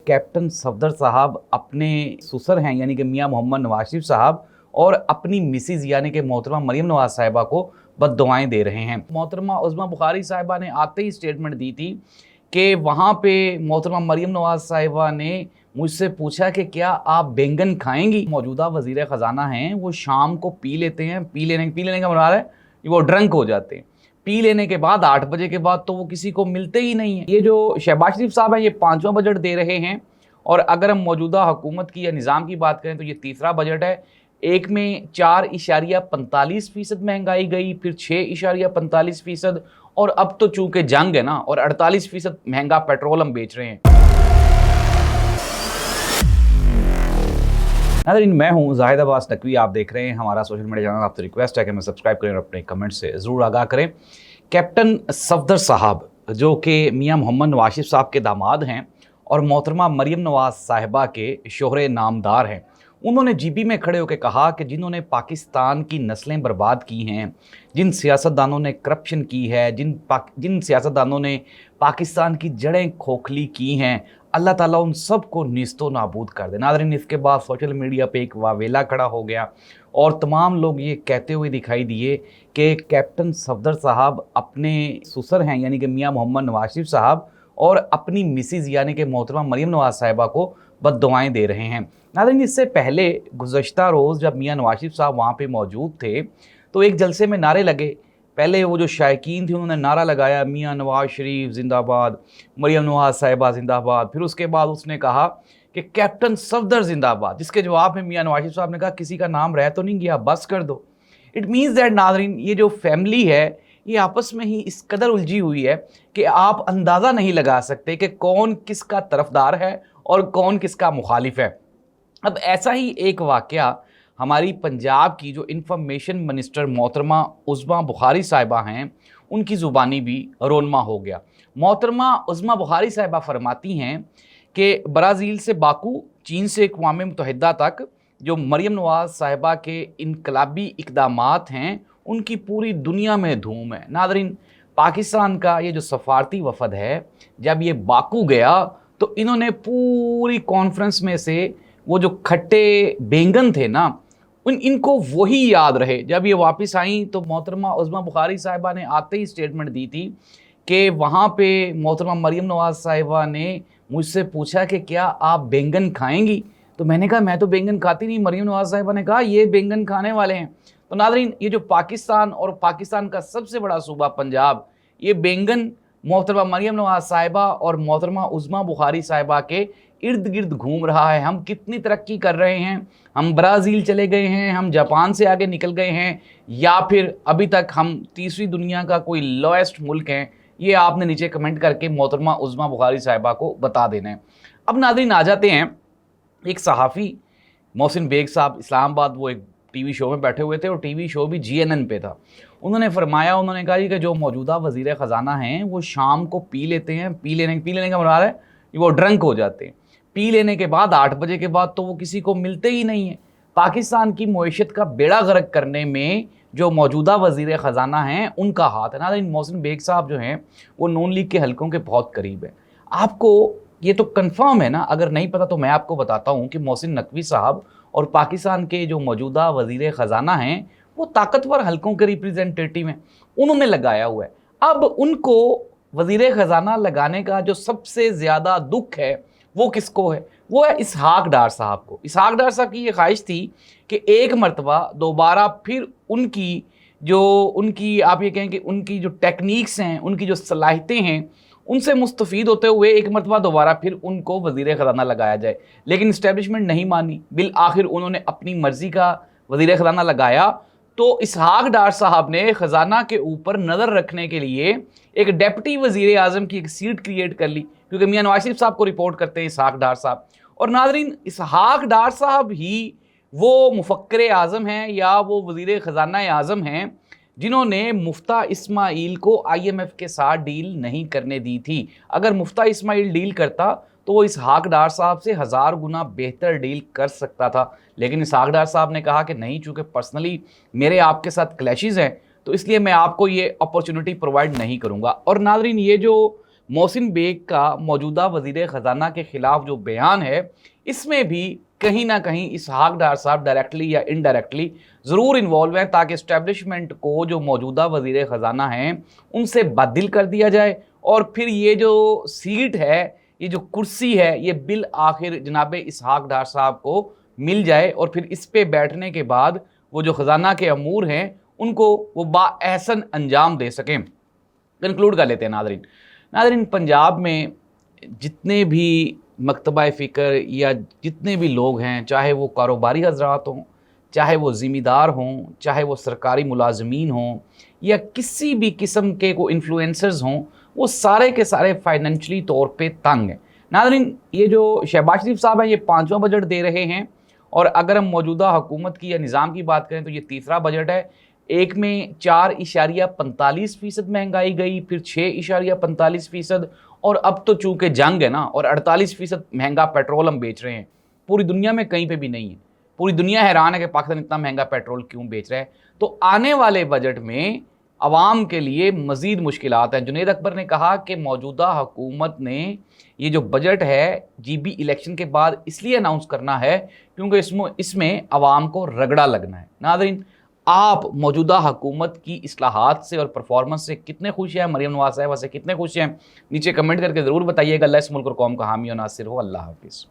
Captain Safdar साहब अपने ससुर हैं यानी कि मियां मोहम्मद नवाज शरीफ साहब और अपनी मिसिज यानी कि मोहतरमा मरियम नवाज साहिबा को बद्दुआएं दे रहे हैं। मोहतरमा उज़्मा बुखारी साहिबा ने आते ही स्टेटमेंट दी थी कि वहाँ पे मोहतरमा मरियम नवाज साहिबा ने मुझसे पूछा कि क्या आप बैंगन खाएंगी। मौजूदा वज़ीर ख़जाना हैं, वो शाम को पी लेते हैं, पी लेने का मतलब है वो ड्रंक हो जाते हैं। पी लेने के बाद 8 बजे के बाद तो वो किसी को मिलते ही नहीं है। ये जो शहबाज शरीफ साहब हैं ये 5वां बजट दे रहे हैं और अगर हम मौजूदा हुकूमत की या निज़ाम की बात करें तो ये तीसरा बजट है। एक में 4.45% महंगाई गई, फिर 6.45% और अब तो चूंकि जंग है ना और 48% महंगा पेट्रोल हम बेच रहे हैं। नाज़रीन, मैं हूं जाहिद अब्बास नकवी, आप देख रहे हैं हमारा सोशल मीडिया चैनल। आपसे रिक्वेस्ट है कि हमें सब्सक्राइब करें और अपने कमेंट से ज़रूर आगाह करें। कैप्टन सफदर साहब जो कि मियां मोहम्मद नवाज शरीफ साहब के दामाद हैं और मोहतरमा मरियम नवाज साहिबा के शोहरे नामदार हैं, उन्होंने जीबी में खड़े होकर कहा कि जिन्होंने पाकिस्तान की नस्लें बर्बाद की हैं, जिन सियासतदानों ने करप्शन की है, जिन सियासतदानों ने पाकिस्तान की जड़ें खोखली की हैं, अल्लाह ताला उन सब को निस्तो नाबूद कर दे। नाज़रीन, इसके बाद सोशल मीडिया पे एक वावेला खड़ा हो गया और तमाम लोग ये कहते हुए दिखाई दिए कि कैप्टन सफदर साहब अपने ससुर हैं यानी कि मियां मोहम्मद नवाज शरीफ साहब और अपनी मिसिज यानी कि मोहतरमा मरियम नवाज साहिबा को बद्दुआएं दे रहे हैं। नाज़रीन, इससे पहले गुज़श्ता रोज़ जब मियां नवाज शरीफ साहब वहाँ पे मौजूद थे तो एक जलसे में नारे लगे। पहले वो जो शायकीन थे उन्होंने नारा लगाया मियां नवाज शरीफ जिंदाबाद, मरियम नवाज साहिबा जिंदाबाद। फिर उसके बाद उसने कहा कि कैप्टन सफदर जिंदाबाद, जिसके जवाब में मियां नवाज शरीफ साहब ने कहा किसी का नाम रह तो नहीं गया, बस कर दो। इट मीन्स दैट नाज़रीन, ये जो फैमिली है ये आपस में ही इस कदर उलझी हुई है कि आप अंदाज़ा नहीं लगा सकते कि कौन किसका तरफदार है और कौन किसका मुखालिफ है। अब ऐसा ही एक वाक़या हमारी पंजाब की जो इंफॉर्मेशन मिनिस्टर मोहतरमा उज़्मा बुखारी साहिबा हैं उनकी ज़ुबानी भी रोनमा हो गया। मोहतरमा उज़्मा बुखारी साहिबा फरमाती हैं कि ब्राज़ील से बाकू, चीन से अक़वाम मुत्तहिदा तक जो मरियम नवाज साहिबा के इनकलाबी इक़दामात हैं उनकी पूरी दुनिया में धूम है। नाज़रीन, पाकिस्तान का ये जो सफारती वफ़द है जब ये बाकू गया तो इन्होंने पूरी कॉन्फ्रेंस में से वो जो खट्टे बैंगन थे ना इनको वही याद रहे। जब ये वापस आई तो मोहतरमा उज़्मा बुखारी साहिबा ने आते ही स्टेटमेंट दी थी कि वहाँ पे मोहतरमा मरियम नवाज साहिबा ने मुझसे पूछा कि क्या आप बैंगन खाएंगी। तो मैंने कहा मैं तो बैंगन खाती नहीं। मरियम नवाज साहिबा ने कहा ये बैंगन खाने वाले हैं। तो नाज़रीन, ये जो पाकिस्तान और पाकिस्तान का सबसे बड़ा सूबा पंजाब, ये बैंगन मोहतरमा मरियम नवाज साहिबा और मोहतरमा उज़्मा बुखारी साहिबा के इर्द गिर्द घूम रहा है। हम कितनी तरक्की कर रहे हैं, हम ब्राज़ील चले गए हैं, हम जापान से आगे निकल गए हैं, या फिर अभी तक हम तीसरी दुनिया का कोई लोएस्ट मुल्क हैं, ये आपने नीचे कमेंट करके मोहतरमा उज़्मा बुखारी साहिबा को बता देना है। अब नाज़रीन आ जाते हैं, एक सहाफ़ी मोहसिन बेग साहब इस्लामाबाद वो एक टीवी शो में बैठे हुए थे और टीवी शो भी GNN पे था। उन्होंने फरमाया, उन्होंने कहा कि जो मौजूदा वज़ीर ख़जाना हैं वो शाम को पी लेते हैं, पी लेने का मतलब है वो ड्रंक हो जाते हैं। पी लेने के बाद 8 बजे के बाद तो वो किसी को मिलते ही नहीं है। पाकिस्तान की मईशत का बेड़ा गर्क करने में जो मौजूदा वज़ीर ख़जाना हैं उनका हाथ है। नाज़रीन, मोहसिन बेग साहब जो हैं वो नून लीग के हलकों के बहुत करीब है। आपको ये तो कंफर्म है ना, अगर नहीं पता तो मैं आपको बताता हूँ कि मोहसिन नकवी साहब और पाकिस्तान के जो मौजूदा वज़ीर ख़जाना हैं वो ताकतवर हलकों के रिप्रेजेंटेटिव हैं, उन्होंने लगाया हुआ है। अब उनको वज़ीर ख़जाना लगाने का जो सबसे ज़्यादा दुख है वो किसको है? वो है इसहाक डार साहब को। इसहाक डार साहब की ये ख्वाहिश थी कि एक मरतबा दोबारा फिर उनकी आप ये कहें कि उनकी जो टेक्निक्स हैं, उनकी जो सलाहियतें हैं, उनसे मुस्तफ़ीद होते हुए एक मरतबा दोबारा फिर उनको वज़ीर ख़जाना लगाया जाए। लेकिन इस्टेब्लिशमेंट नहीं मानी, बिल आखिर उन्होंने अपनी मर्ज़ी का वज़ीर ख़जाना लगाया। तो इसहाक डार साहब ने ख़जाना के ऊपर नज़र रखने के लिए एक डेप्टी वज़ीर आज़म की एक सीट क्रिएट कर ली, क्योंकि मियां नवाज शरीफ साहब को रिपोर्ट करते हैं इसहाक डार साहब। और नाज़रीन, इसहाक डार साहब ही वो मुफ़क्किर आज़म हैं या वो वज़ीर ख़जाना आज़म हैं जिन्होंने मुफ्ता इस्माइल को IMF के साथ डील नहीं करने दी थी। अगर मुफ्ता इस्माइल डील करता तो वो इसहाक डार साहब से 1000 गुना बेहतर डील कर सकता था। लेकिन इसहाक डार साहब ने कहा कि नहीं, चूँकि पर्सनली मेरे आपके साथ क्लैशेज़ हैं तो इसलिए मैं आपको ये अपॉर्चुनिटी प्रोवाइड नहीं करूँगा। और नाज़रीन, ये जो मोहसिन बेग का मौजूदा वज़ीर ख़जाना के ख़िलाफ़ जो बयान है, इसमें भी कहीं ना कहीं इसहाक डार साहब डायरेक्टली या इनडायरेक्टली ज़रूर इन्वॉल्व हैं, ताकि इस्टेब्लिशमेंट को जो मौजूदा वज़ीर ख़जाना हैं उनसे बातिल कर दिया जाए, और फिर ये जो सीट है, ये जो कुर्सी है, ये बिल आखिर जनाब इसहाक डार साहब को मिल जाए, और फिर इस पे बैठने के बाद वो जो ख़जाना के अमूर हैं उनको वो बाअहसन अंजाम दे सकें। कंक्लूड कर लेते हैं नादरीन, पंजाब में जितने भी मकतबा फ़िक्र या जितने भी लोग हैं, चाहे वो कारोबारी हजरात हों, चाहे वो ज़िम्मेदार हों, चाहे वो सरकारी मुलाजमीन हों, या किसी भी किस्म के को इन्फ्लुएंसर्स हों, वो सारे के सारे फाइनेंशली तौर पे तंग हैं। नादरीन, ये जो शहबाज शरीफ साहब हैं, ये 5वां बजट दे रहे हैं, और अगर हम मौजूदा हुकूमत की या निज़ाम की बात करें तो ये 3रा बजट है। एक में 4.45% महंगाई गई, फिर 6.45%, और अब तो चूंकि जंग है ना, और 48% महंगा पेट्रोल हम बेच रहे हैं। पूरी दुनिया में कहीं पे भी नहीं है। पूरी दुनिया हैरान है कि पाकिस्तान इतना महंगा पेट्रोल क्यों बेच रहा है। तो आने वाले बजट में आवाम के लिए मज़ीद मुश्किलात हैं। जुनैद अकबर ने कहा कि मौजूदा हुकूमत ने ये जो बजट है GB इलेक्शन के बाद इसलिए अनाउंस करना है क्योंकि इसमें आवाम को रगड़ा लगना है। नाज़रीन, आप मौजूदा हुकूमत की इस्लाहात से और परफॉर्मेंस से कितने खुश हैं, मरीम नवाज़ साहिबा से कितने खुश हैं, नीचे कमेंट करके ज़रूर बताइएगा। अल्लाह इस मुल्क और कौम का हामी और नासिर हो। अल्लाह हाफिज़।